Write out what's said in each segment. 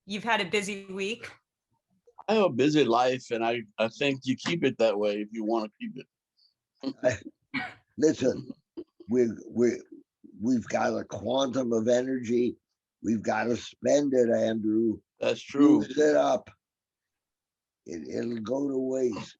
You've had a busy week. I have a busy life, and I think you keep it that way if you want to keep it. Listen, we we we've got a quantum of energy. We've got to spend it, Andrew. That's true. Use it up. It'll go to waste.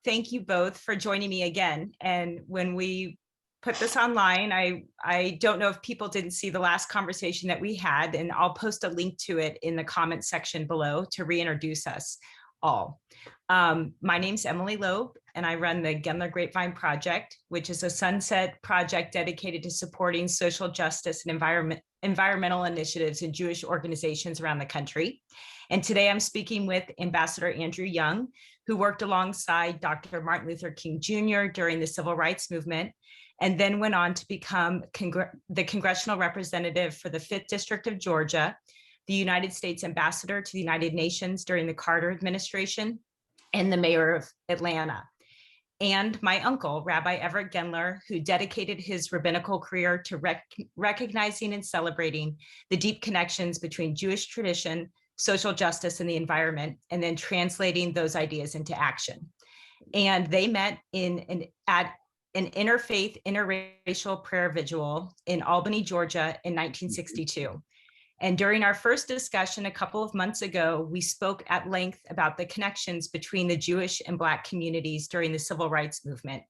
Thank you both for joining me again. And when we put this online, I don't know if people didn't see the last conversation that we had, and I'll post a link to it in the comment section below to reintroduce us all. My name's Emily Loeb, and I run the Gendler Grapevine Project, which is a sunset project dedicated to supporting social justice and environmental initiatives in Jewish organizations around the country. And today I'm speaking with Ambassador Andrew Young, who worked alongside Dr. Martin Luther King Jr. during the Civil Rights Movement, and then went on to become the congressional representative for the 5th District of Georgia, the United States Ambassador to the United Nations during the Carter administration, and the mayor of Atlanta. And my uncle, Rabbi Everett Gendler, who dedicated his rabbinical career to recognizing and celebrating the deep connections between Jewish tradition, social justice, and the environment, and then translating those ideas into action. And they met at an interfaith, interracial prayer vigil in Albany, Georgia in 1962. And during our first discussion a couple of months ago, we spoke at length about the connections between the Jewish and Black communities during the Civil Rights Movement.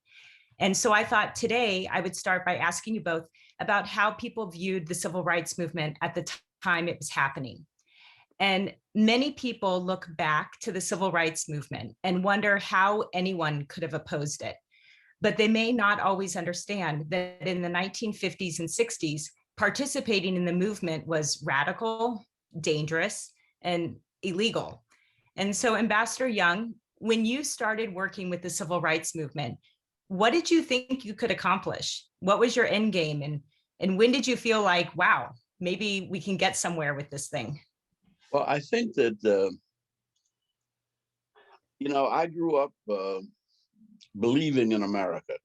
And so I thought today I would start by asking you both about how people viewed the Civil Rights Movement at the time it was happening. And many people look back to the Civil Rights Movement and wonder how anyone could have opposed it. But they may not always understand that in the 1950s and 60s, participating in the movement was radical, dangerous, and illegal. And so, Ambassador Young, when you started working with the Civil Rights Movement, what did you think you could accomplish? What was your end game? And when did you feel like, wow, maybe we can get somewhere with this thing? Well, I think that, I grew up believing in America.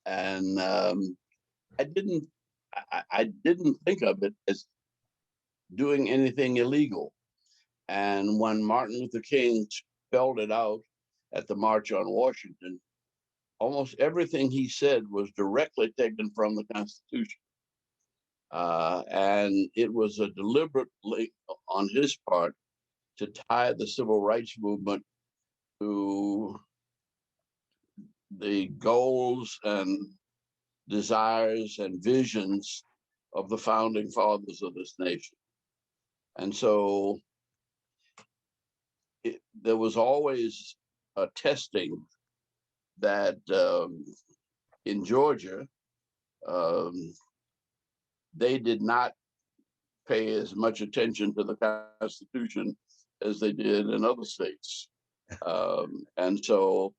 And I didn't think of it as doing anything illegal. And when Martin Luther King spelled it out at the March on Washington, almost everything he said was directly taken from the Constitution. And it was a deliberate on his part to tie the civil rights movement to the goals and desires and visions of the founding fathers of this nation. And so there was always a testing that in Georgia, they did not pay as much attention to the Constitution as they did in other states. And so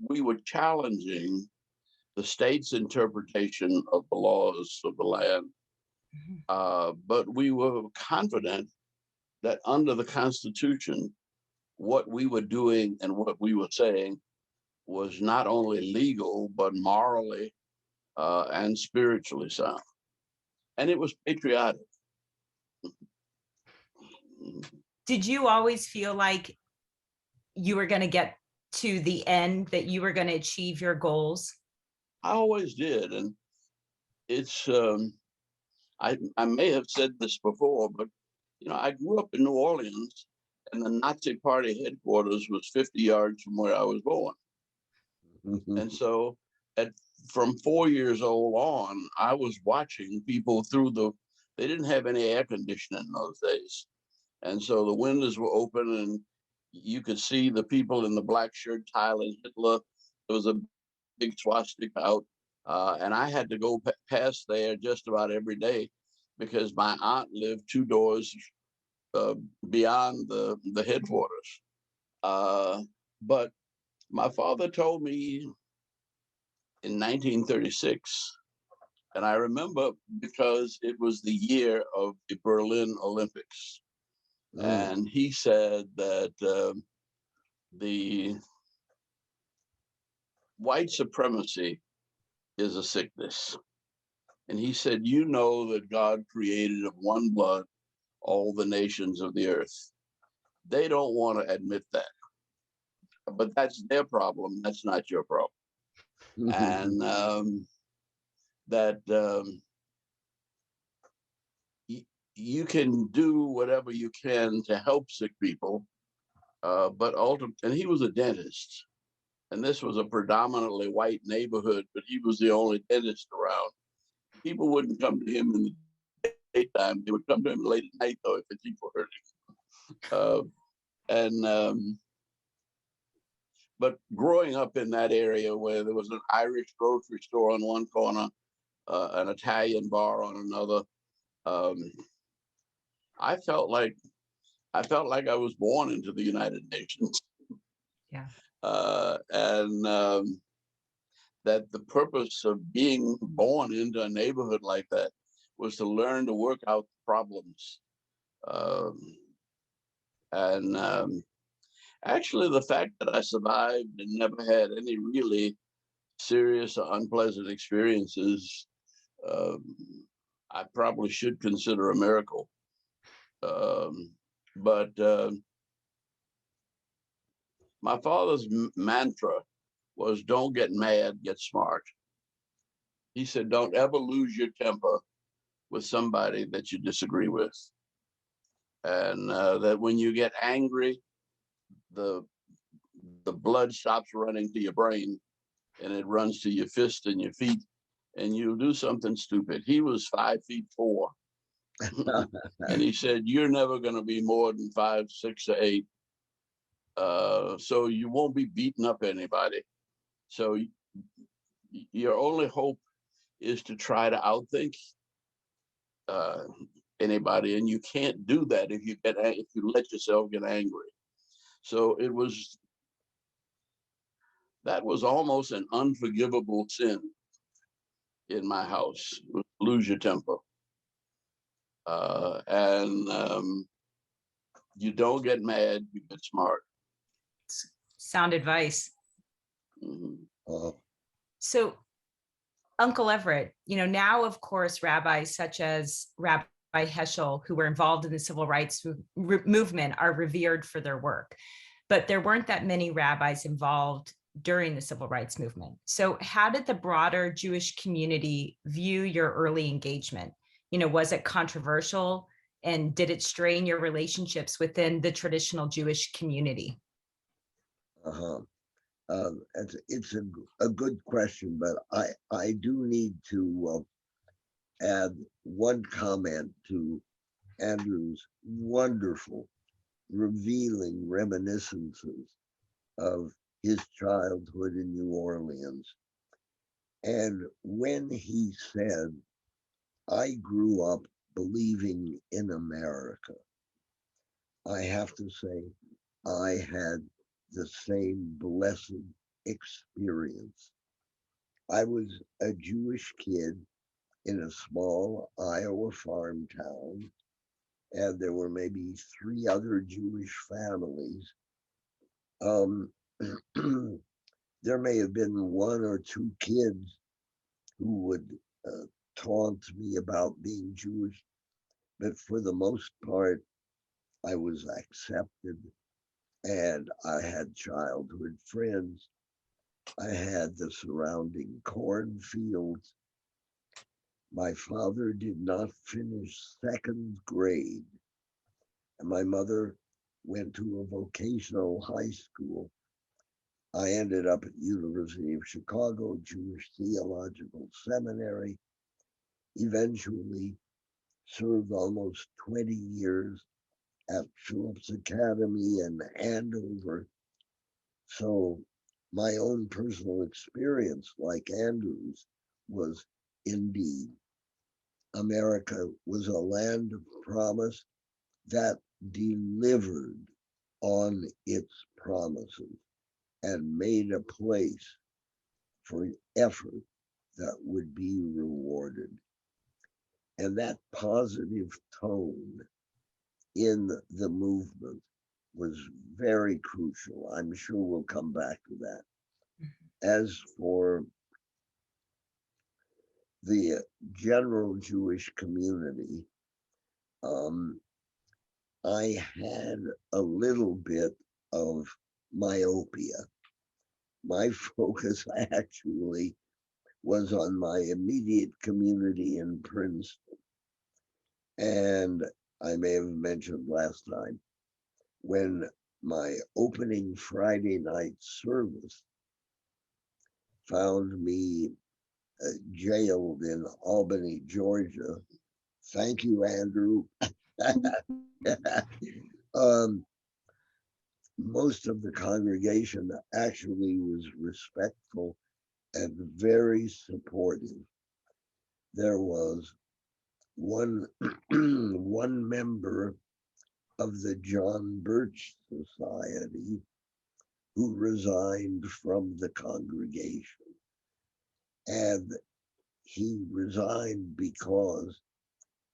we were challenging the state's interpretation of the laws of the land. But we were confident that under the Constitution, what we were doing and what we were saying was not only legal, but morally and spiritually sound. And it was patriotic. Did you always feel like you were going to get to the end, that you were going to achieve your goals? I always did. And it's, I may have said this before, but, I grew up in New Orleans and the Nazi Party headquarters was 50 yards from where I was born. And so from 4 years old on, I was watching people they didn't have any air conditioning in those days. And so the windows were open and you could see the people in the black shirt tiling Hitler. There was a big swastika out. And I had to go past there just about every day because my aunt lived 2 doors beyond the headquarters. But my father told me in 1936 And I remember because it was the year of the Berlin Olympics. And he said that the white supremacy is a sickness. And he said, you know that God created of one blood all the nations of the earth. They don't want to admit that. But that's their problem. That's not your problem. And that you can do whatever you can to help sick people, but ultimately, and he was a dentist, and this was a predominantly white neighborhood, but he was the only dentist around. People wouldn't come to him in the daytime; they would come to him late at night, though, if the teeth were hurting. But growing up in that area where there was an Irish grocery store on one corner, an Italian bar on another, I felt like I was born into the United Nations. Yeah. And that the purpose of being born into a neighborhood like that was to learn to work out problems. Actually, the fact that I survived and never had any really serious or unpleasant experiences, I probably should consider a miracle. But my father's mantra was, don't get mad, get smart. He said, don't ever lose your temper with somebody that you disagree with. And that when you get angry, the blood stops running to your brain and it runs to your fist and your feet, and you'll do something stupid. He was 5'4". And he said, you're never going to be more than 5, 6, or 8. So you won't be beating up anybody. So your only hope is to try to outthink anybody, and you can't do that if you let yourself get angry. So that was almost an unforgivable sin in my house. Lose your temper, and you don't get mad, you get smart. Sound advice. Mm-hmm. So, Uncle Everett, now, of course, rabbis such as Rabbi Heschel, who were involved in the civil rights movement, are revered for their work. But there weren't that many rabbis involved during the civil rights movement. So how did the broader Jewish community view your early engagement? Was it controversial? And did it strain your relationships within the traditional Jewish community? It's a good question, but I do need to add one comment to Andrew's wonderful, revealing reminiscences of his childhood in New Orleans. And when he said, I grew up believing in America, I have to say, I had the same blessed experience. I was a Jewish kid in a small Iowa farm town, and there were maybe 3 other Jewish families. There may have been 1 or 2 kids who would taunt me about being Jewish, but for the most part, I was accepted, and I had childhood friends. I had the surrounding cornfields. My father did not finish 2nd grade, and my mother went to a vocational high school. I ended up at University of Chicago Jewish Theological Seminary, eventually served almost 20 years at Phillips Academy in Andover. So my own personal experience, like Andrew's, was indeed America was a land of promise that delivered on its promises and made a place for effort that would be rewarded. And that positive tone in the movement was very crucial. I'm sure we'll come back to that. As for the general Jewish community, I had a little bit of myopia. My focus actually was on my immediate community in Princeton. And I may have mentioned last time, when my opening Friday night service found me jailed in Albany, Georgia. Thank you, Andrew. um, most of the congregation actually was respectful and very supportive. There was one one member of the John Birch Society who resigned from the congregation. And he resigned because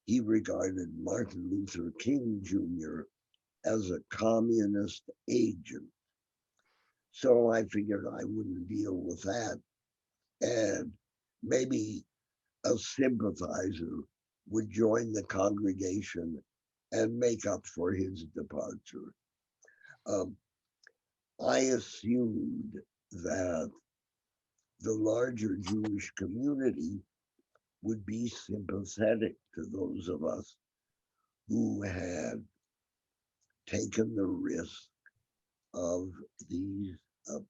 he regarded Martin Luther King Jr. as a communist agent. So I figured I wouldn't deal with that. And maybe a sympathizer would join the congregation and make up for his departure. Um, I assumed that the larger Jewish community would be sympathetic to those of us who had taken the risk of these of,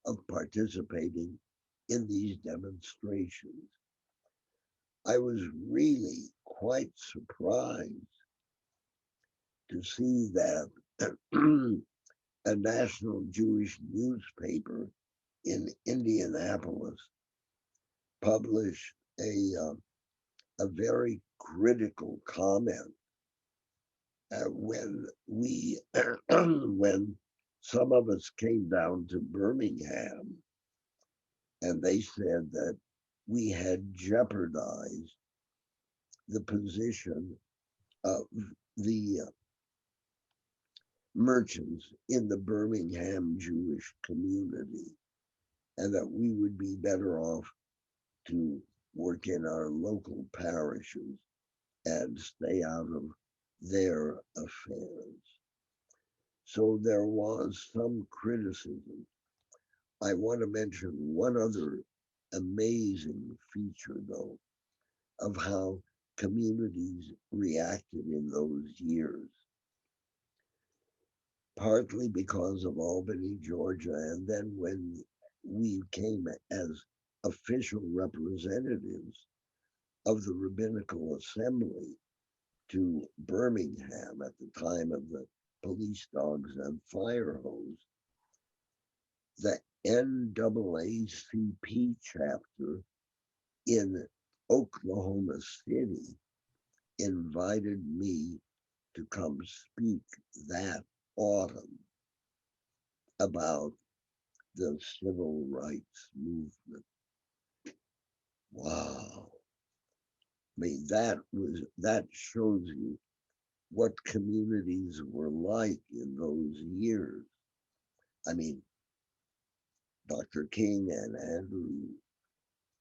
of participating in these demonstrations. I was really quite surprised to see that a national Jewish newspaper in Indianapolis published a very critical comment when we when some of us came down to Birmingham, and they said that we had jeopardized the position of the merchants in the Birmingham Jewish community, and that we would be better off to work in our local parishes and stay out of their affairs. So there was some criticism. I want to mention one other amazing feature, though, of how communities reacted in those years, partly because of Albany, Georgia, and then when we came as official representatives of the Rabbinical Assembly to Birmingham at the time of the police dogs and fire hose, the NAACP chapter in Oklahoma City invited me to come speak that autumn about the civil rights movement. Wow. I mean, that shows you what communities were like in those years. I mean, Dr. King and Andrew,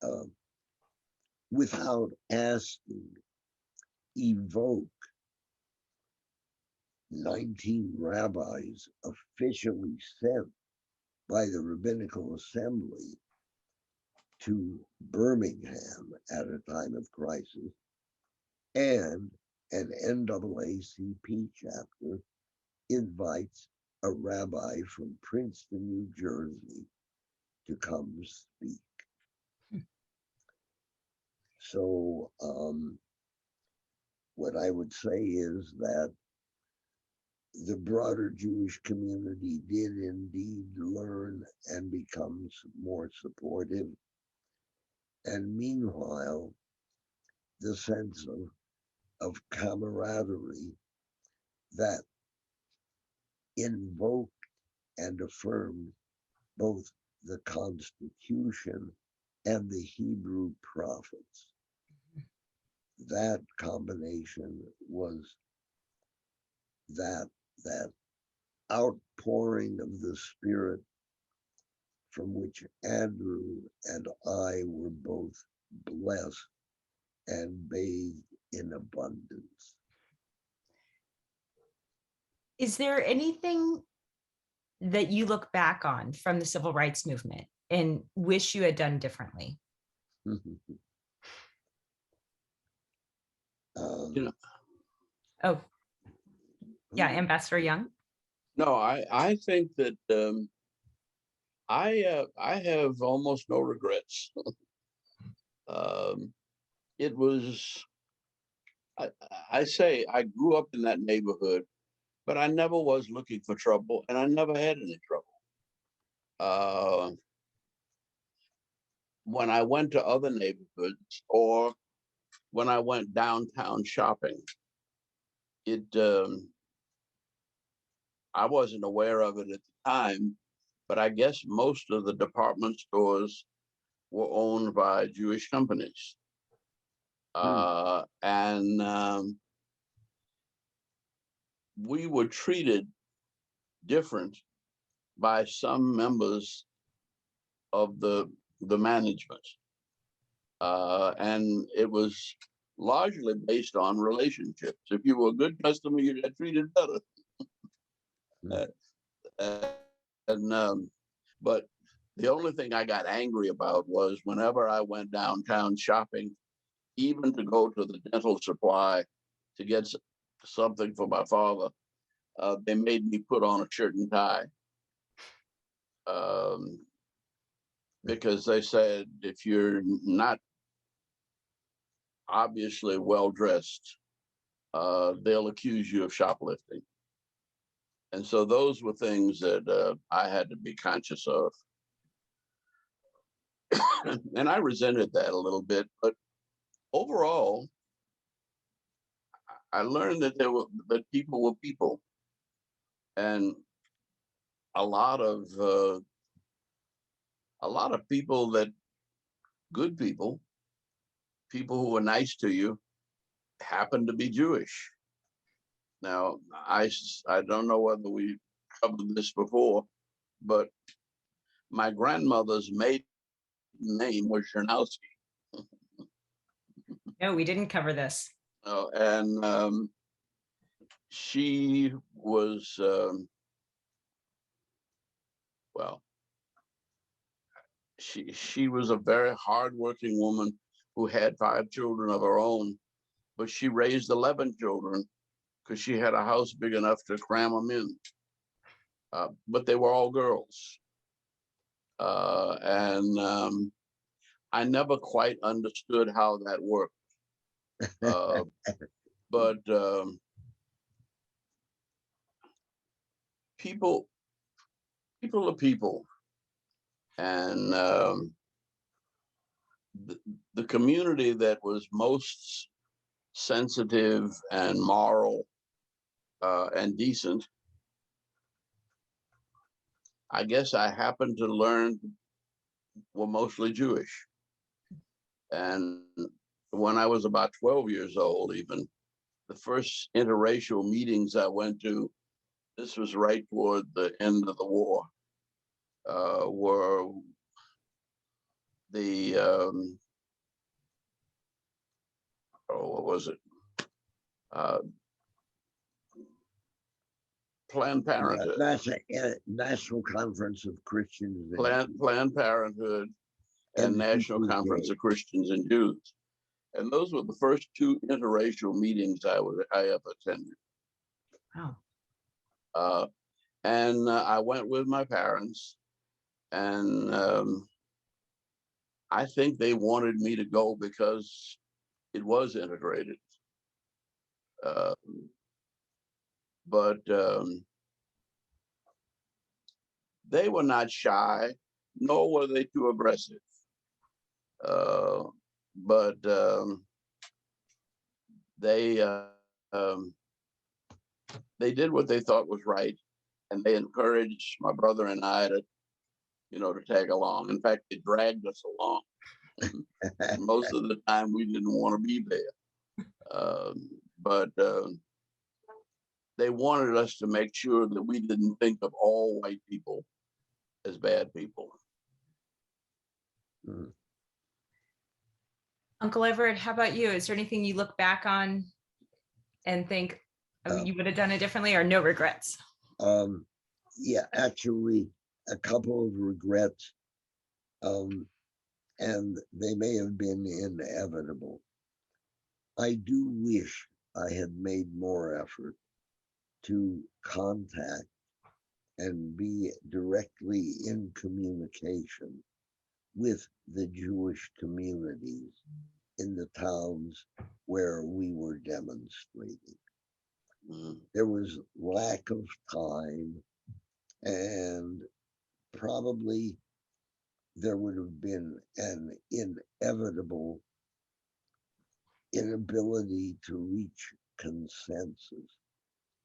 uh, without asking, evoke 19 rabbis officially sent by the Rabbinical Assembly to Birmingham at a time of crisis, and an NAACP chapter invites a rabbi from Princeton, New Jersey to come speak. So, what I would say is that the broader Jewish community did indeed learn and become more supportive. And meanwhile, the sense of camaraderie that invoked and affirmed both the Constitution and the Hebrew prophets. That combination was that outpouring of the Spirit from which Andrew and I were both blessed and bathed in abundance. Is there anything that you look back on from the civil rights movement and wish you had done differently? You know, Oh, yeah, Ambassador Young. no, I think that I have almost no regrets. It was I say I grew up in that neighborhood, but I never was looking for trouble, and I never had any trouble. When I went to other neighborhoods or when I went downtown shopping, it I wasn't aware of it at the time, but I guess most of the department stores were owned by Jewish companies. And we were treated different by some members of the management. And it was largely based on relationships. If you were a good customer, you got treated better. But the only thing I got angry about was whenever I went downtown shopping, even to go to the dental supply to get something for my father, they made me put on a shirt and tie. Because they said if you're not obviously well dressed, they'll accuse you of shoplifting. And so those were things that I had to be conscious of. And I resented that a little bit, but overall, I learned that that people were people, and a lot of people that good people who were nice to you happened to be Jewish. Now, I don't know whether we covered this before, but my grandmother's maiden name was Jernowski. No, we didn't cover this. And she was, well, she was a very hardworking woman who had 5 children of her own, but she raised 11 children because she had a house big enough to cram them in. But they were all girls. And I never quite understood how that worked. But people are people. And the community that was most sensitive and moral and decent, I guess I happened to learn, were mostly Jewish. And when I was about 12 years old, even the first interracial meetings I went to, this was right toward the end of the war, were the, what was it? Planned Parenthood. National Conference of Christians. Planned Parenthood and National Conference of Christians and Jews. And those were the first 2 interracial meetings I ever attended. Wow. And I went with my parents, and I think they wanted me to go because it was integrated. But they were not shy, nor were they too aggressive. But they did what they thought was right, and they encouraged my brother and I to tag along. In fact, they dragged us along. Most of the time we didn't want to be there. But they wanted us to make sure that we didn't think of all white people as bad people. Mm. Uncle Everett, how about you? Is there anything you look back on and think you would have done it differently, or no regrets? Yeah, actually, a couple of regrets, and they may have been inevitable. I do wish I had made more effort to contact and be directly in communication with the Jewish communities in the towns where we were demonstrating. There was lack of time, and probably there would have been an inevitable inability to reach consensus.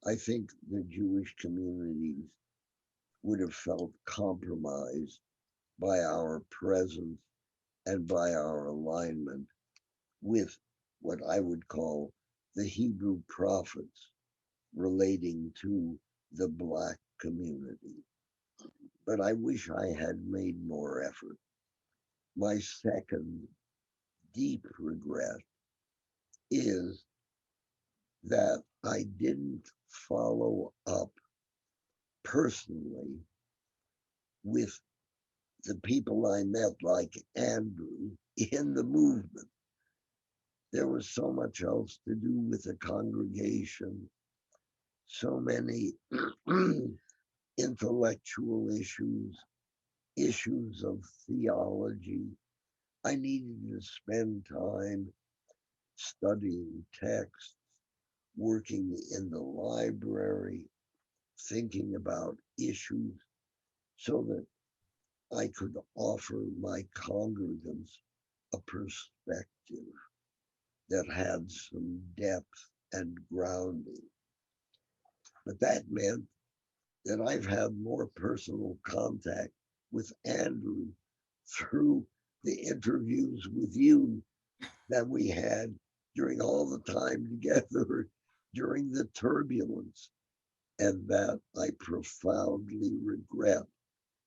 I think the Jewish communities would have felt compromised by our presence and by our alignment with what I would call the Hebrew prophets relating to the Black community. But I wish I had made more effort. My second deep regret is that I didn't follow up personally with the people I met, like Andrew, in the movement. There was so much else to do with the congregation, so many intellectual issues of theology. I needed to spend time studying texts, working in the library, thinking about issues so that I could offer my congregants a perspective that had some depth and grounding. But that meant that I've had more personal contact with Andrew through the interviews with you than we had during all the time together during the turbulence. And that I profoundly regret,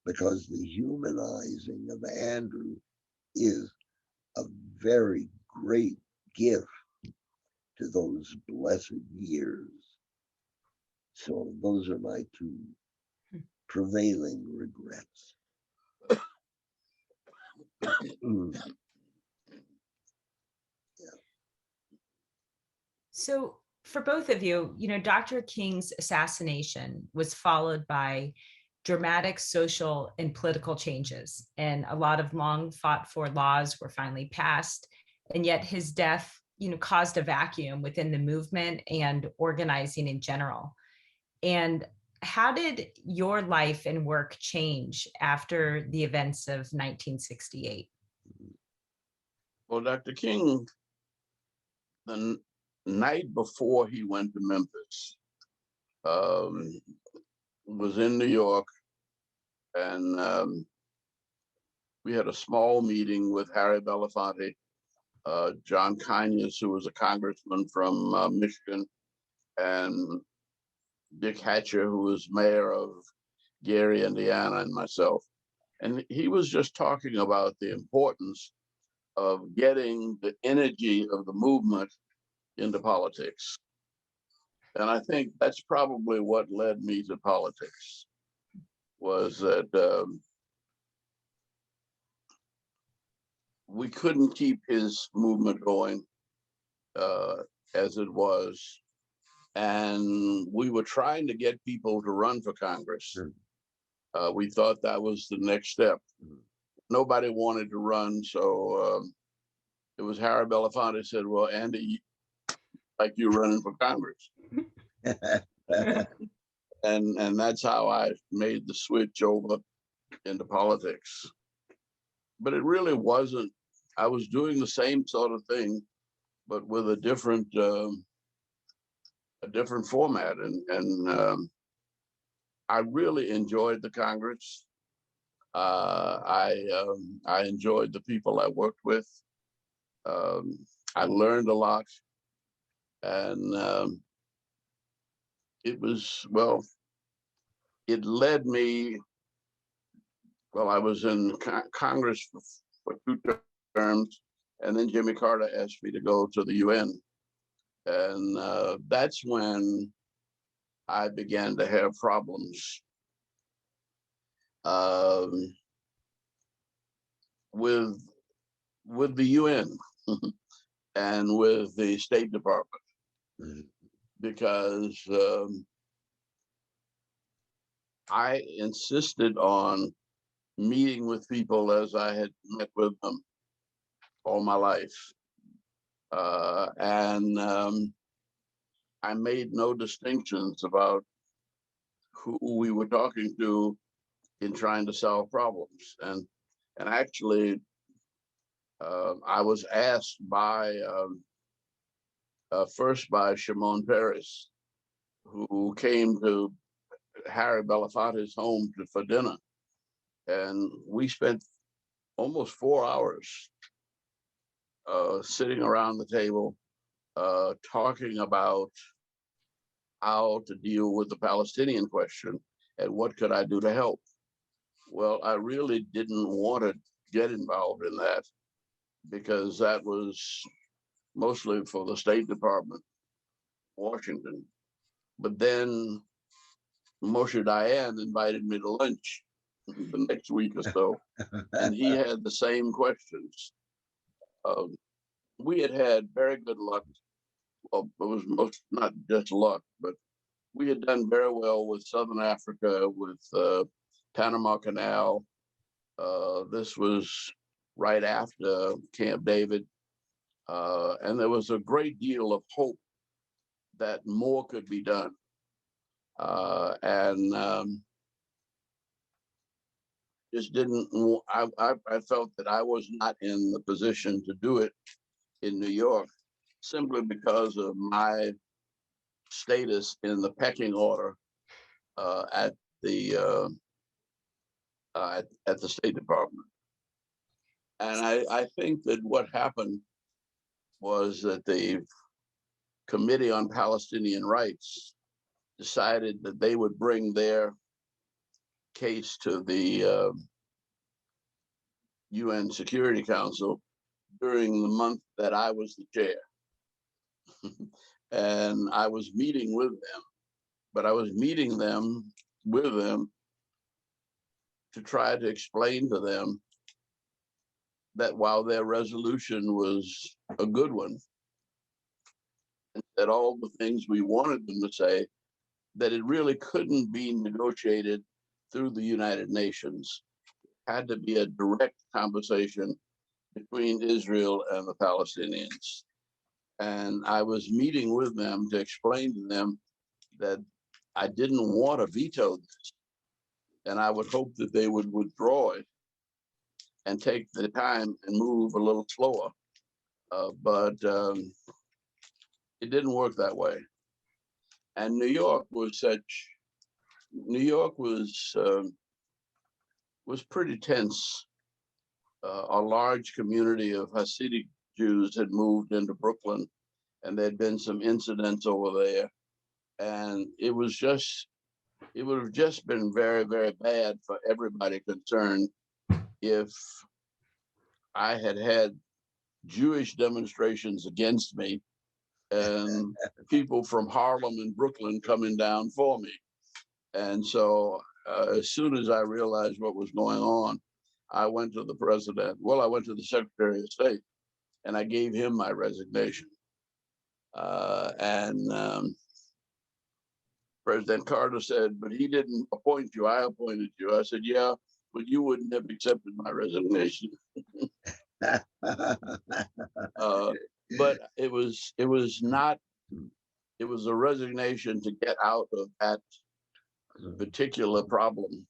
because the humanizing of Andrew is a very great gift to those blessed years. So those are my two prevailing regrets. So for both of you, Dr. King's assassination was followed by dramatic social and political changes, and a lot of long fought for laws were finally passed. And yet his death, caused a vacuum within the movement and organizing in general. And how did your life and work change after the events of 1968? Well, Dr. King, the night before he went to Memphis, was in New York, and we had a small meeting with Harry Belafonte, John Conyers, who was a congressman from Michigan, and Dick Hatcher, who was mayor of Gary, Indiana, and myself. And he was just talking about the importance of getting the energy of the movement into politics. And I think that's probably what led me to politics, was that we couldn't keep his movement going as it was. And we were trying to get people to run for Congress. We thought that was the next step. Nobody wanted to run, so it was Harry Belafonte said, "Well, Andy, like you running for Congress." and that's how I made the switch over into politics. But it really wasn't. I was doing the same sort of thing, but with a different format. And I really enjoyed the Congress. I enjoyed the people I worked with. I learned a lot, and it was, well, it led me. Well, I was in Congress for 2 terms, and then Jimmy Carter asked me to go to the UN, and that's when I began to have problems um, with the UN and with the State Department, because I insisted on meeting with people as I had met with them all my life. And I made no distinctions about who we were talking to in trying to solve problems. And actually, I was asked by first by Shimon Peres, who came to Harry Belafonte's home for dinner, and we spent almost 4 hours sitting around the table talking about how to deal with the Palestinian question and what could I do to help. Well, I really didn't want to get involved in that because that was mostly for the State Department, Washington. But then Moshe Dayan invited me to lunch the next week or so, and he had the same questions. We had had very good luck. Well, it was most not just luck, but we had done very well with Southern Africa, with Panama Canal. This was right after Camp David, and there was a great deal of hope that more could be done. And just didn't. I felt that I was not in the position to do it in New York, simply because of my status in the pecking order at the at the State Department. And I think that what happened was that the Committee on Palestinian Rights decided that they would bring their case to the UN Security Council during the month that I was the chair. And I was meeting with them, but I was meeting them with them to try to explain to them that while their resolution was a good one, and that all the things we wanted them to say, that it really couldn't be negotiated through the United Nations. It had to be a direct conversation between Israel and the Palestinians. And I was meeting with them to explain to them that I didn't want to veto this, and I would hope that they would withdraw it and take the time and move a little slower. But it didn't work that way. And New York was pretty tense. A large community of Hasidic Jews had moved into Brooklyn, and there'd been some incidents over there. And it would have just been very, very bad for everybody concerned if I had had Jewish demonstrations against me and people from Harlem and Brooklyn coming down for me. And so as soon as I realized what was going on, I went to the president. Well, I went to the Secretary of State, and I gave him my resignation. And President Carter said, "But he didn't appoint you. I appointed you." I said, "Yeah, but you wouldn't have accepted my resignation." But it was not. It was a resignation to get out of that particular problem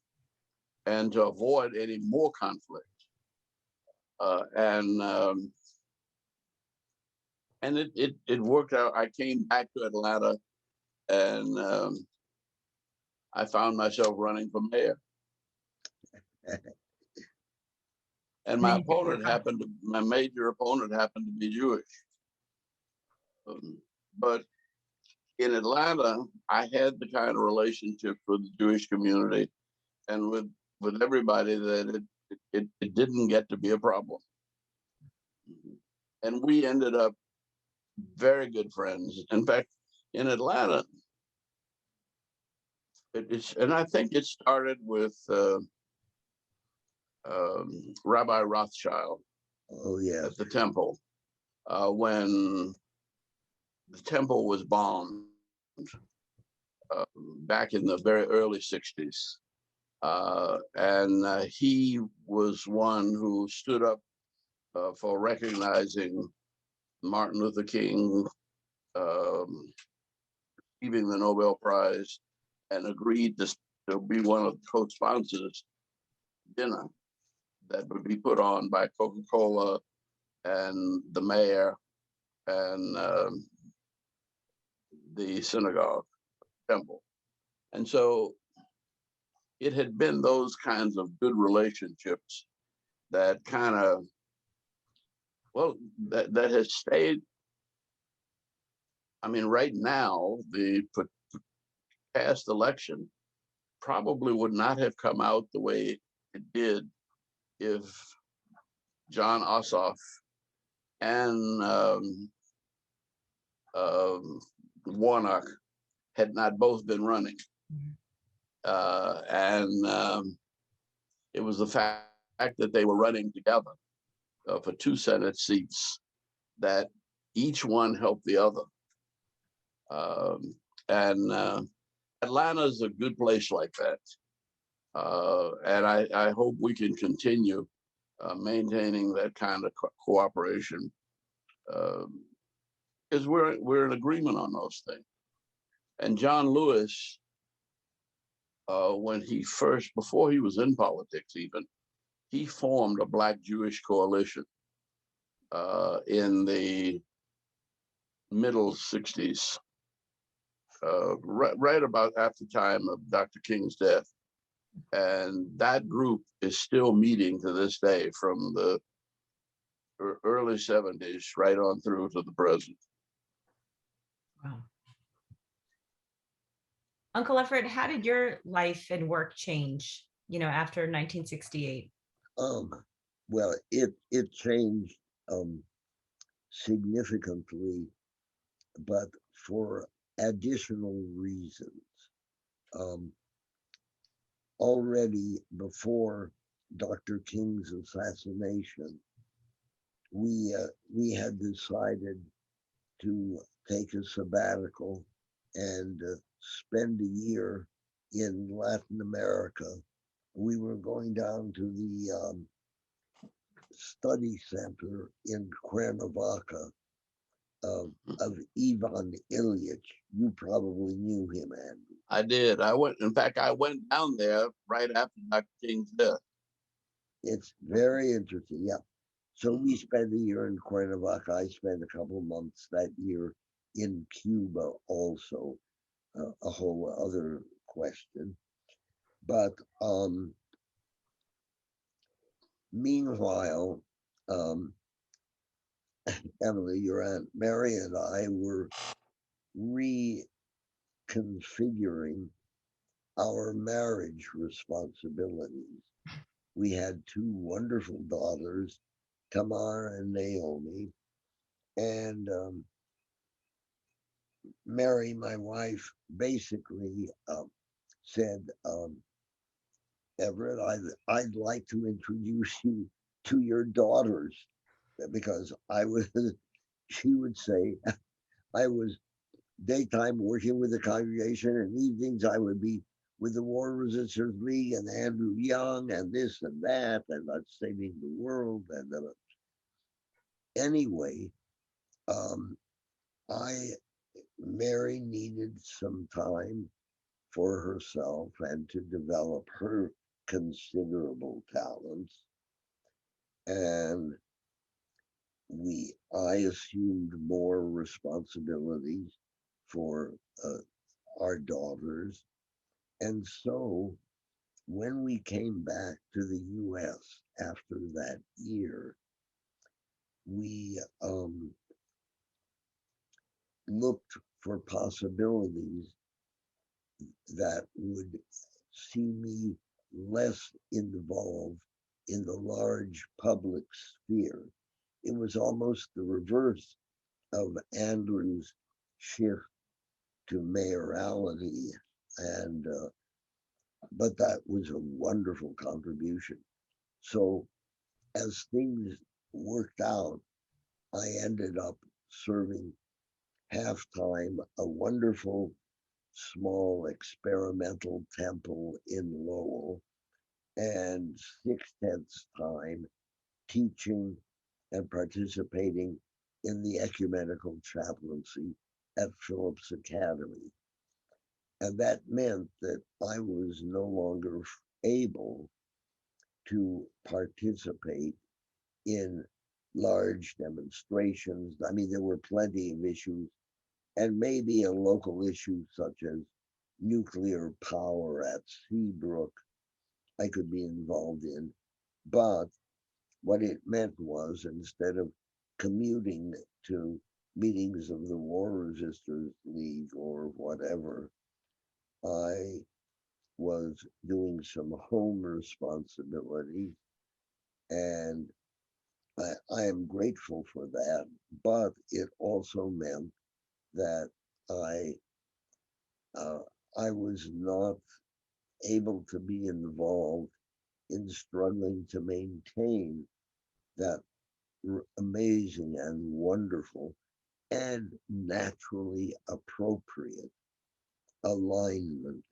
and to avoid any more conflict. And it worked out. I came back to Atlanta, and I found myself running for mayor. And And then you could work on. my major opponent happened to be Jewish. But in Atlanta, I had the kind of relationship with the Jewish community and with everybody that it didn't get to be a problem. And we ended up very good friends. In fact, in Atlanta, and I think it started with Rabbi Rothschild Oh, yeah. at the temple when the temple was bombed back in the very early 60s. And he was one who stood up for recognizing Martin Luther King receiving the Nobel Prize and agreed to be one of the co-sponsors dinner that would be put on by Coca-Cola and the mayor and the synagogue temple. And so it had been those kinds of good relationships that kind of, well, that has stayed. I mean, right now, the past election probably would not have come out the way it did if John Ossoff and Warnock had not both been running. And it was the fact that they were running together for 2 Senate seats that each one helped the other. And Atlanta is a good place like that. And I hope we can continue maintaining that kind of cooperation because we're in agreement on those things. And John Lewis, when before he was in politics even, he formed a Black Jewish coalition in the middle 60s, right about at the time of Dr. King's death. And that group is still meeting to this day from the early 70s right on through to the present. Wow. Uncle Everett, how did your life and work change, after 1968? Well, it changed significantly, but for additional reasons. Already before Dr. King's assassination, we had decided to take a sabbatical and spend a year in Latin America. We were going down to the study center in Cuernavaca of Ivan Ilyich. You probably knew him, Andrew. I did. In fact, I went down there right after Dr. King's death. It's very interesting, yeah. So we spent a year in Cuernavaca. I spent a couple of months that year in Cuba also, a whole other question. But meanwhile, Emily, your Aunt Mary and I were reconfiguring our marriage responsibilities. We had 2 wonderful daughters, Tamar and Naomi, and Mary, my wife, basically said, Everett, I'd like to introduce you to your daughters, because she would say, I was daytime working with the congregation, and evenings I would be with the War Resisters League and Andrew Young and this and that, and that's saving the world. And anyway, Mary needed some time for herself and to develop her considerable talents. And I assumed more responsibilities for our daughters. And so when we came back to the US after that year, we looked for possibilities that would see me less involved in the large public sphere. It was almost the reverse of Andrew's shift to mayorality, and but that was a wonderful contribution. So as things worked out, I ended up serving half-time a wonderful small experimental temple in Lowell, and 6/10 time teaching and participating in the ecumenical chaplaincy at Phillips Academy. And that meant that I was no longer able to participate in large demonstrations. I mean, there were plenty of issues, and maybe a local issue such as nuclear power at Seabrook I could be involved in. But what it meant was, instead of commuting to meetings of the War Resisters League or whatever, I was doing some home responsibilities, and I am grateful for that. But it also meant that I uh, I was not able to be involved in struggling to maintain that amazing and wonderful and naturally appropriate alignment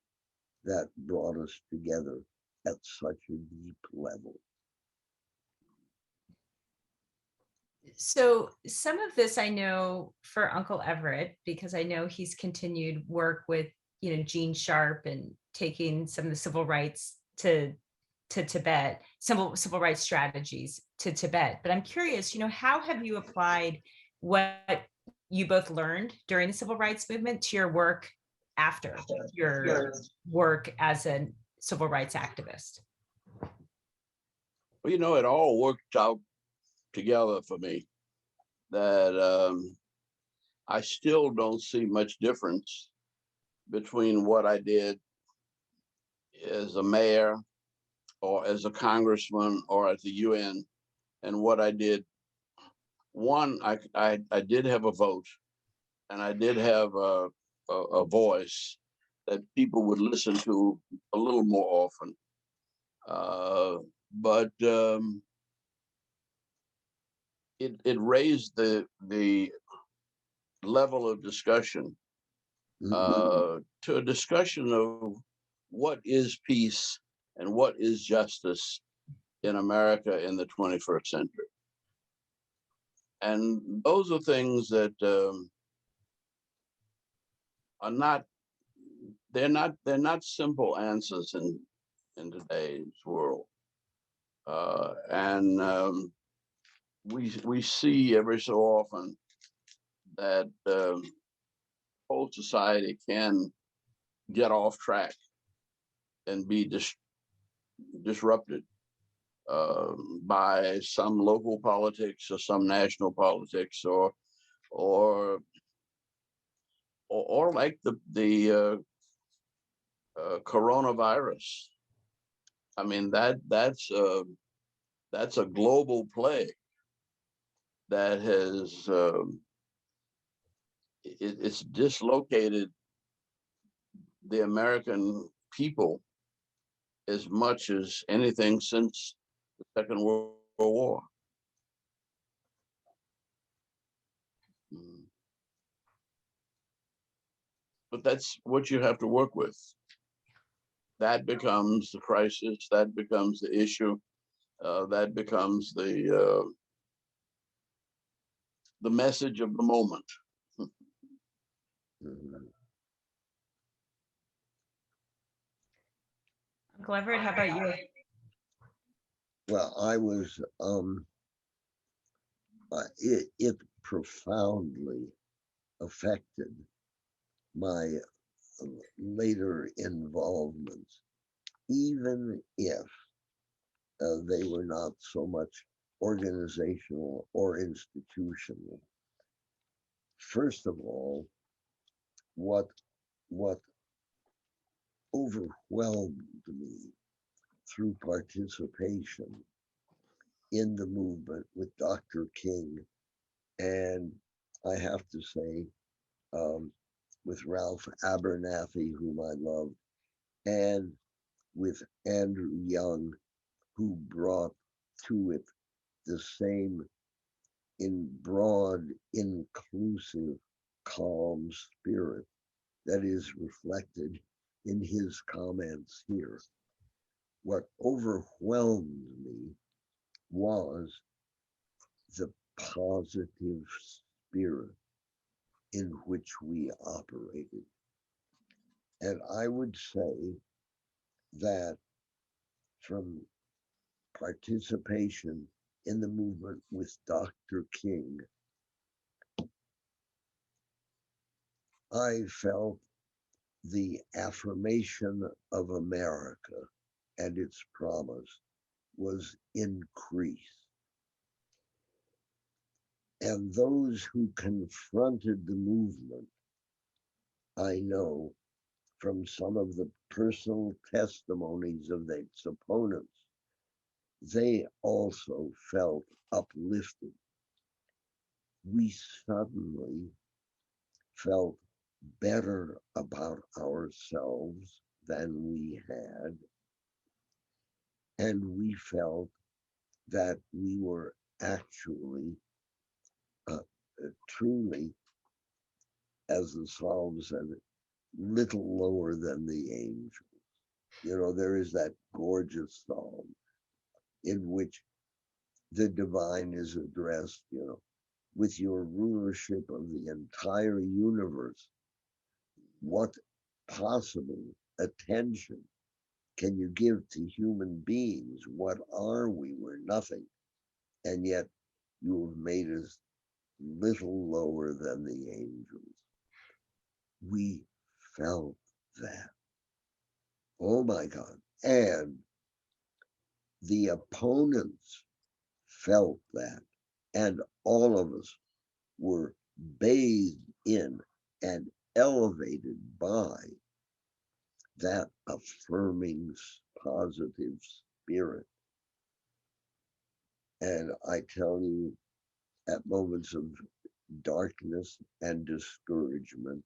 that brought us together at such a deep level. So some of this I know for Uncle Everett, because I know he's continued work with, Gene Sharp and taking some of the civil rights to Tibet, civil rights strategies to Tibet. But I'm curious, how have you applied what you both learned during the civil rights movement to your work after your work as a civil rights activist? Well, it all worked out together for me. That I still don't see much difference between what I did as a mayor or as a congressman or at the UN and what I did. One, I did have a vote, and I did have a voice that people would listen to a little more often. But it raised the level of discussion to a discussion of what is peace and what is justice in America in the 21st century. And those are things that are not they're not simple answers in today's world. And we see every so often that whole society can get off track and be disrupted by some local politics or some national politics or like the coronavirus. I mean that's a global plague that has it's dislocated the American people as much as anything since the Second World War. But that's what you have to work with. That becomes the crisis. That becomes the issue. That becomes the message of the moment. Uncle Everett, how about you? Well, I was it profoundly affected my later involvements, even if they were not so much organizational or institutional. First of all, what what overwhelmed me through participation in the movement with Dr. King, and I have to say, um, with Ralph Abernathy, whom I loved, and with Andrew Young, who brought to it the same in broad, inclusive, calm spirit that is reflected in his comments here. What overwhelmed me was the positive spirit in which we operated. And I would say that from participation in the movement with Dr. King, I felt the affirmation of America and its promise was increased. And those who confronted the movement, I know from some of the personal testimonies of its opponents, they also felt uplifted. We suddenly felt better about ourselves than we had, and we felt that we were actually truly, as the psalm said, little lower than the angels. You know, there is that gorgeous psalm in which the divine is addressed, you know, with your rulership of the entire universe, what possible attention can you give to human beings? What are we? We're nothing. And yet you have made us little lower than the angels. We felt that. Oh my God. And the opponents felt that. And all of us were bathed in and elevated by that affirming positive spirit. And I tell you, at moments of darkness and discouragement,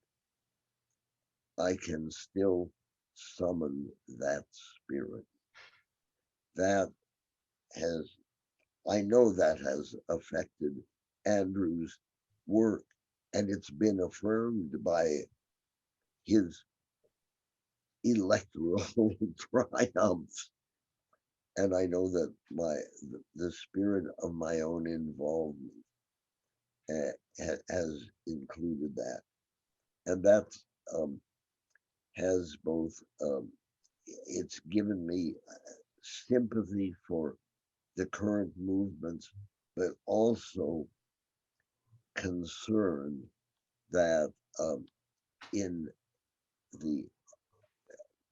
I can still summon that spirit. That has, I know that has affected Andrew's work, and it's been affirmed by his electoral triumphs. And I know that the spirit of my own involvement has included that, and that um, has both it's given me sympathy for the current movements, but also concern that in the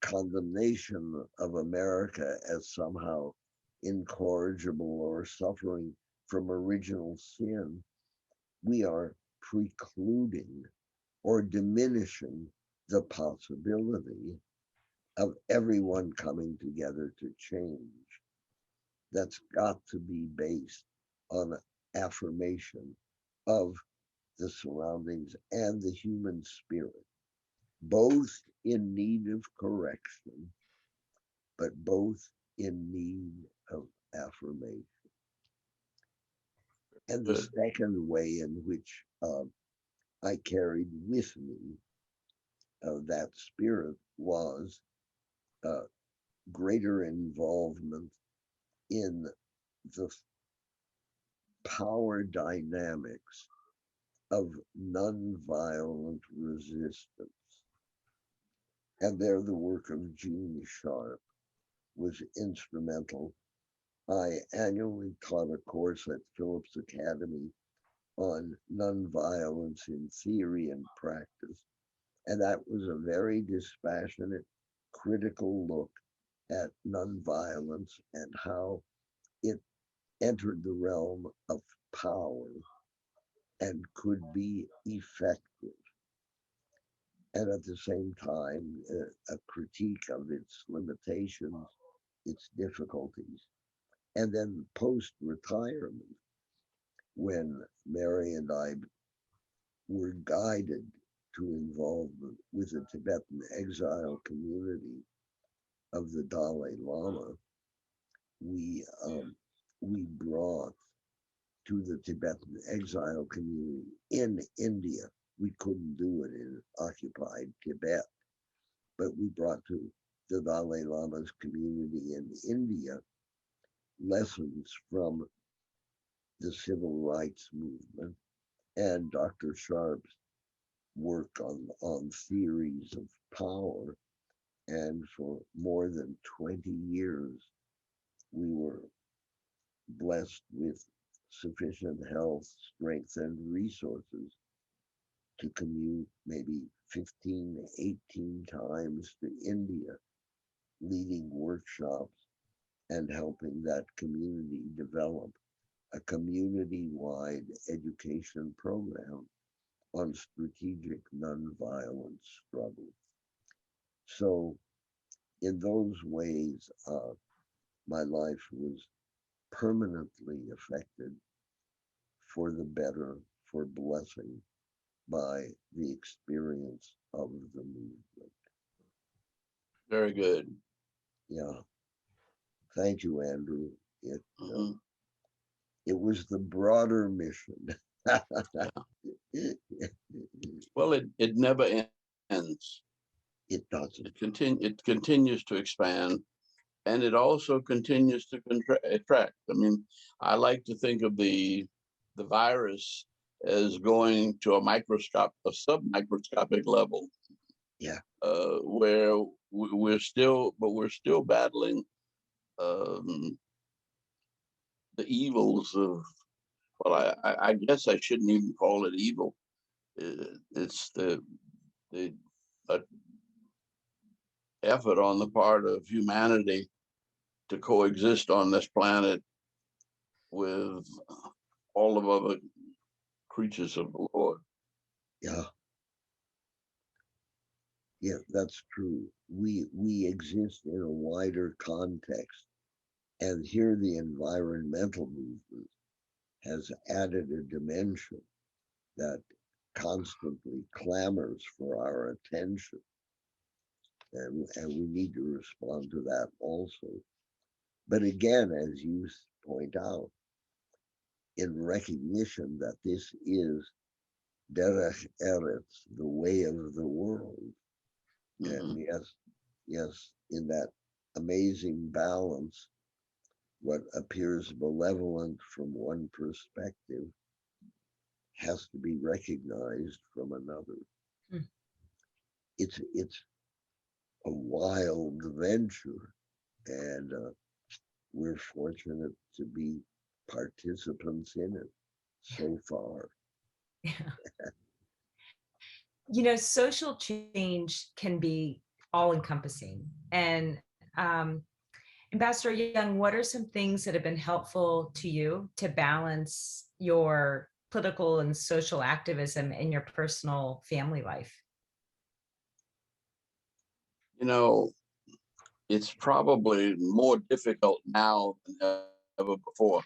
condemnation of America as somehow incorrigible or suffering from original sin, we are precluding or diminishing the possibility of everyone coming together to change. That's got to be based on affirmation of the surroundings and the human spirit, both in need of correction, but both in need of affirmation. And the second way in which I carried with me that spirit was greater involvement in the power dynamics of nonviolent resistance. And there, the work of Gene Sharp was instrumental. I annually taught a course at Phillips Academy on nonviolence in theory and practice. And that was a very dispassionate, critical look at nonviolence and how it entered the realm of power and could be effective, and at the same time, a critique of its limitations, its difficulties. And then post retirement, when Mary and I were guided to involvement with the Tibetan exile community of the Dalai Lama, we we brought to the Tibetan exile community in India. We couldn't do it in occupied Tibet, but we brought to the Dalai Lama's community in India lessons from the civil rights movement and Dr. Sharp's work on theories of power. And for more than 20 years, we were blessed with sufficient health, strength, and resources to commute maybe 15, 18 times to India, leading workshops and helping that community develop a community-wide education program on strategic nonviolent struggle. So in those ways, my life was permanently affected for the better, for blessing, by the experience of the movement. Very good. Yeah. Thank you, Andrew. It Mhm. it was the broader mission. Well, it never ends. It doesn't. It continues to expand, and it also continues to contract. I mean, I like to think of the virus as going to a submicroscopic level, Yeah. where we're still battling um, the evils of, well, I guess I shouldn't even call it evil. It's the uh, effort on the part of humanity to coexist on this planet with all of other creatures of the Lord. Yeah. Yeah, that's true. We exist in a wider context, and here the environmental movement has added a dimension that constantly clamors for our attention, and we need to respond to that also. But again, as you point out, in recognition that this is Derech Eretz, the way of the world, and Mhm. yes, in that amazing balance, what appears malevolent from one perspective has to be recognized from another. Hmm. It's a wild venture, and we're fortunate to be participants in it so far. Yeah. You know, social change can be all encompassing. And um, Ambassador Young, what are some things that have been helpful to you to balance your political and social activism in your personal family life? You know, it's probably more difficult now than ever before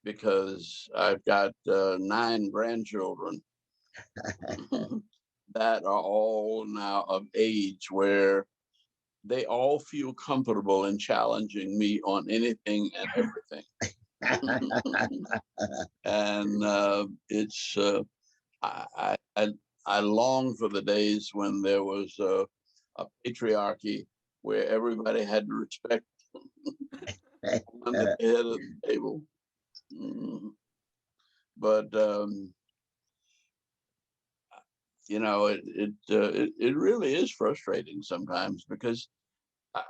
because I've got 9 grandchildren that are all now of age where they all feel comfortable in challenging me on anything and everything. And it's I, I I long for the days when there was a patriarchy where everybody had to respect one at the head of the table. Mm. But you know, it really is frustrating sometimes because uh,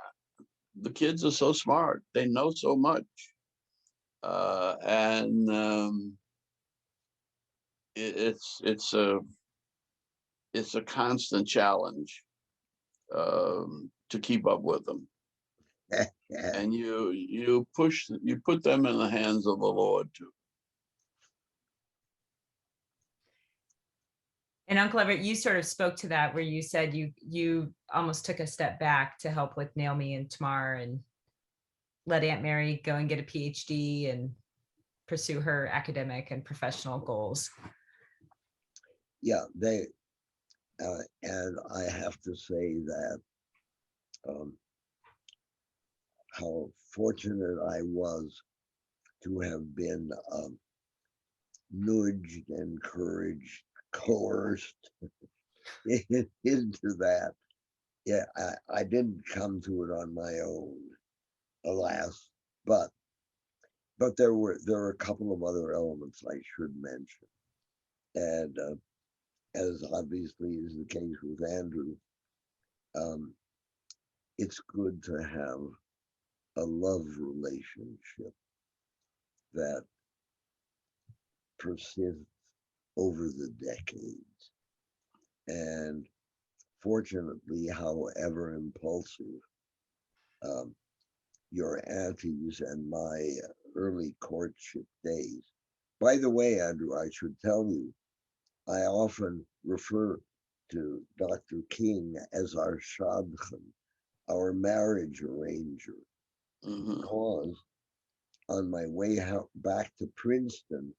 the kids are so smart; they know so much, and it's a constant challenge to keep up with them. and you put them in the hands of the Lord too. And Uncle Everett, you sort of spoke to that, where you said you almost took a step back to help with Naomi and Tamar and let Aunt Mary go and get a PhD and pursue her academic and professional goals. Yeah, they and I have to say that how fortunate I was to have been nudged, encouraged, coerced into that. Yeah, I didn't come to it on my own, alas. But there are a couple of other elements I should mention, and as obviously is the case with Andrew, it's good to have a love relationship that persists over the decades. And fortunately, however impulsive your aunties and my early courtship days. By the way, Andrew, I should tell you, I often refer to Dr. King as our shadchan, our marriage arranger, because on my way back to Princeton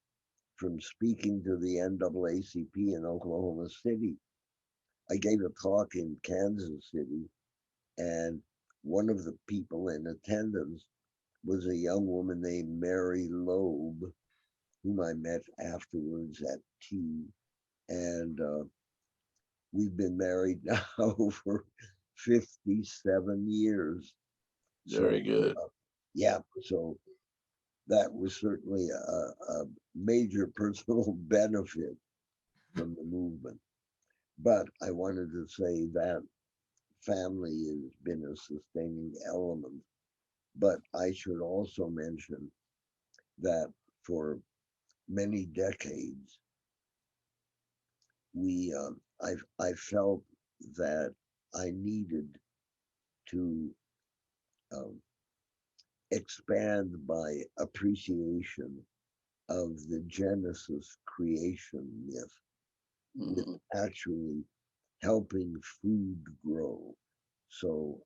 from speaking to the NAACP in Oklahoma City, I gave a talk in Kansas City, and one of the people in attendance was a young woman named Emily Loeb, whom I met afterwards at tea. And we've been married now for 57 years. Very good. Yeah, so that was certainly a major personal benefit from the movement. But I wanted to say that family has been a sustaining element. But I should also mention that for many decades, I felt that I needed to expand my appreciation of the Genesis creation myth with actually helping food grow. So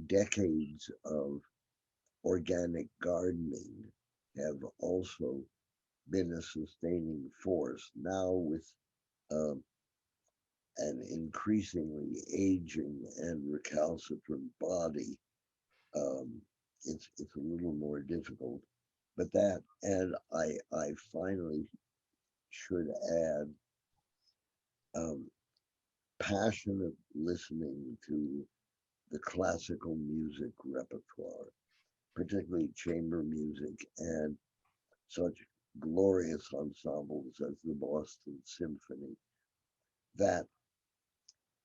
decades of organic gardening have also been a sustaining force. Now with an increasingly aging and recalcitrant body, it's a little more difficult. But that, and I finally should add passionate listening to the classical music repertoire, particularly chamber music and such glorious ensembles as the Boston Symphony. That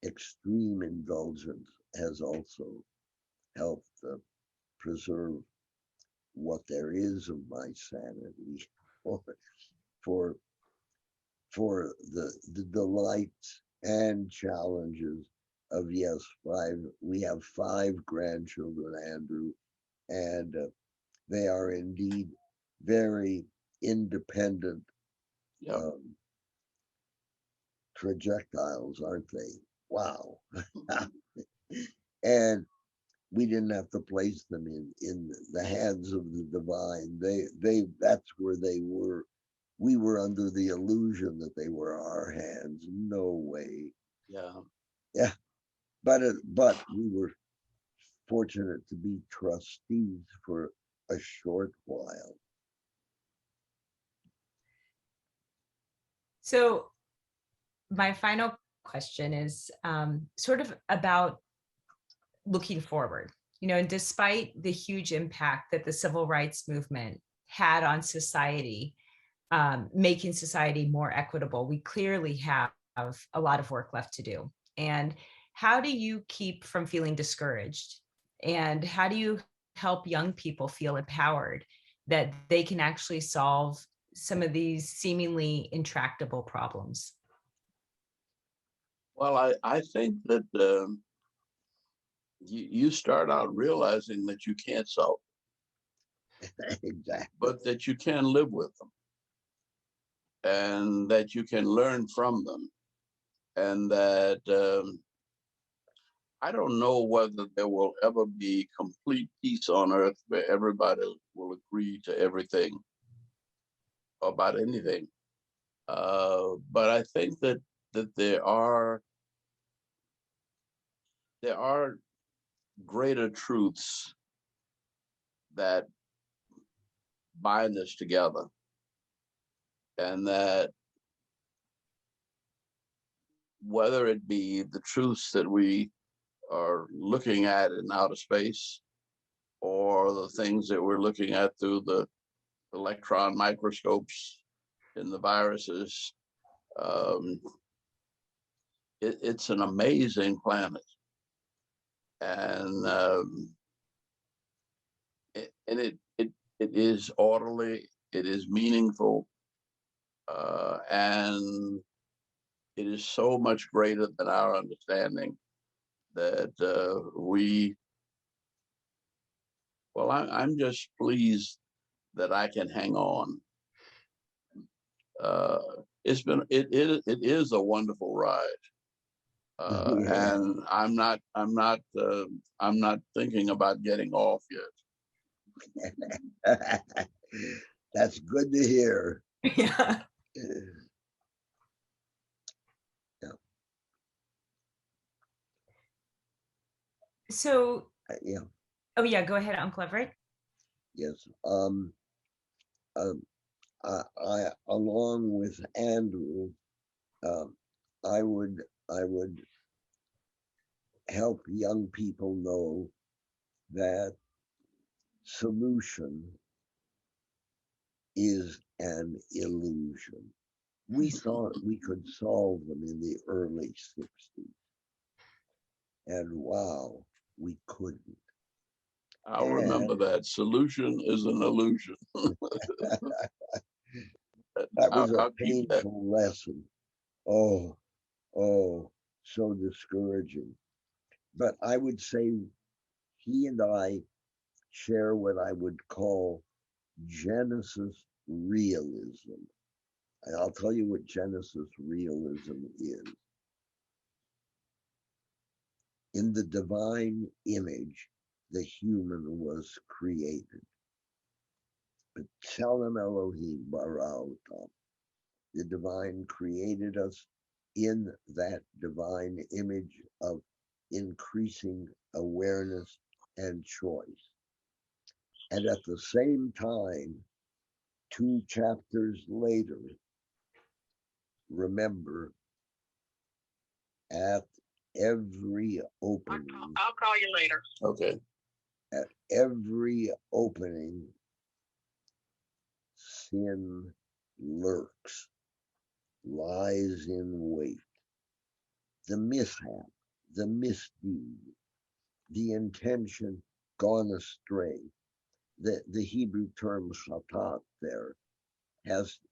extreme indulgence has also helped preserve what there is of my sanity for the delights and challenges of, yes, we have 5 grandchildren, Andrew, and they are indeed very independent projectiles, aren't they? Wow. And we didn't have to place them in the hands of the divine. That's where they were. We were under the illusion that they were our hands. No way. Yeah. But we were fortunate to be trustees for a short while. So my final question is sort of about looking forward. And despite the huge impact that the civil rights movement had on society, making society more equitable, we clearly have a lot of work left to do. And how do you keep from feeling discouraged? And how do you help young people feel empowered that they can actually solve some of these seemingly intractable problems? Well, I think that you start out realizing that you can't solve it, Exactly. but that you can live with them and that you can learn from them. And that I don't know whether there will ever be complete peace on earth where everybody will agree to everything about anything. But I think that there are greater truths that bind us together, and that whether it be the truths that we are looking at in outer space or the things that we're looking at through the electron microscopes in the viruses, um, it's an amazing planet, and it is orderly, it is meaningful, and it is so much greater than our understanding that I'm just pleased that I can hang on. Uh, it is a wonderful ride, Yeah. and I'm not thinking about getting off yet. That's good to hear. Yeah. Yeah. So, Yeah. oh yeah, go ahead, Uncle Everett. Yes. I along with Andrew, um, I would help young people know that solution is an illusion. We thought we could solve them in the early 60s, and wow, we couldn't. I'll remember And that. Solution is an illusion. that was a I'll keep that. painful lesson. Oh, oh, so discouraging. But I would say he and I share what I would call Genesis realism. And I'll tell you what Genesis realism is. In the divine image, the human was created. B'Tselem Elohim bara otam. The divine created us in that divine image of increasing awareness and choice. And at the same time, 2 chapters later, remember, at every opening, I'll call you later. Okay. at every opening, sin lurks, lies in wait. The mishap, the misdeed, the intention gone astray. The Hebrew term shatat there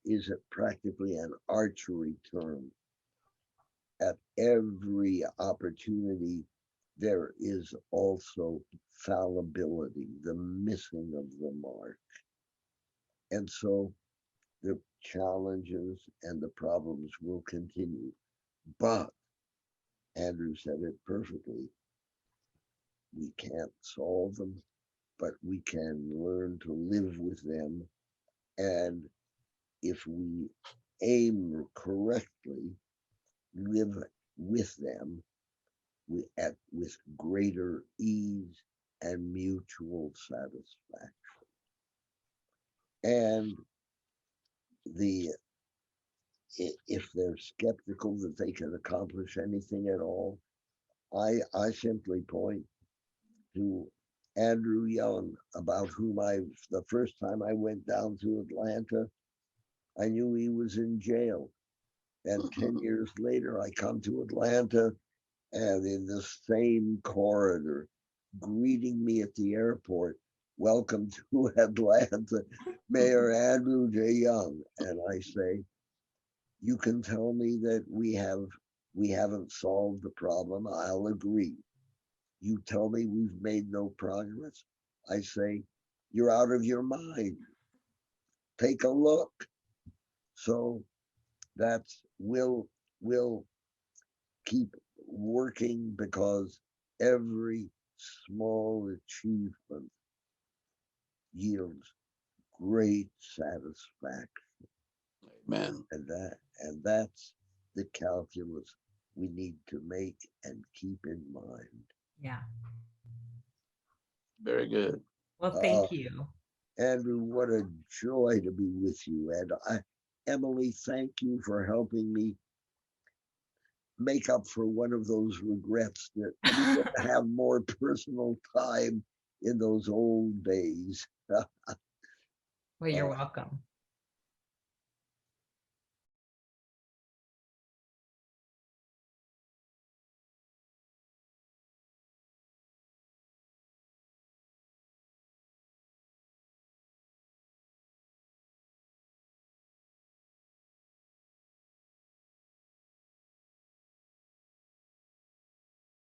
is practically an archery term. At every opportunity, there is also fallibility, the missing of the mark. And so the challenges and the problems will continue. But Andrew said it perfectly. We can't solve them, but we can learn to live with them. And if we aim correctly, live with them with greater ease and mutual satisfaction. And the if they're skeptical that they can accomplish anything at all, I simply point to Andrew Young, about whom the first time I went down to Atlanta, I knew he was in jail. And 10 years later, I come to Atlanta, and in the same corridor, greeting me at the airport, welcome to Atlanta, Mayor Andrew J. Young. And I say, you can tell me that we haven't solved the problem. I'll agree. you tell me we've made no progress. I say, you're out of your mind. Take a look. So that's will keep working because every small achievement yields great satisfaction. Amen. And that's the calculus we need to make and keep in mind. Yeah. Very good. Well, Uh, thank you. Andrew, what a joy to be with you. And Emily, thank you for helping me make up for one of those regrets that we didn't have more personal time in those old days. Well, you're welcome.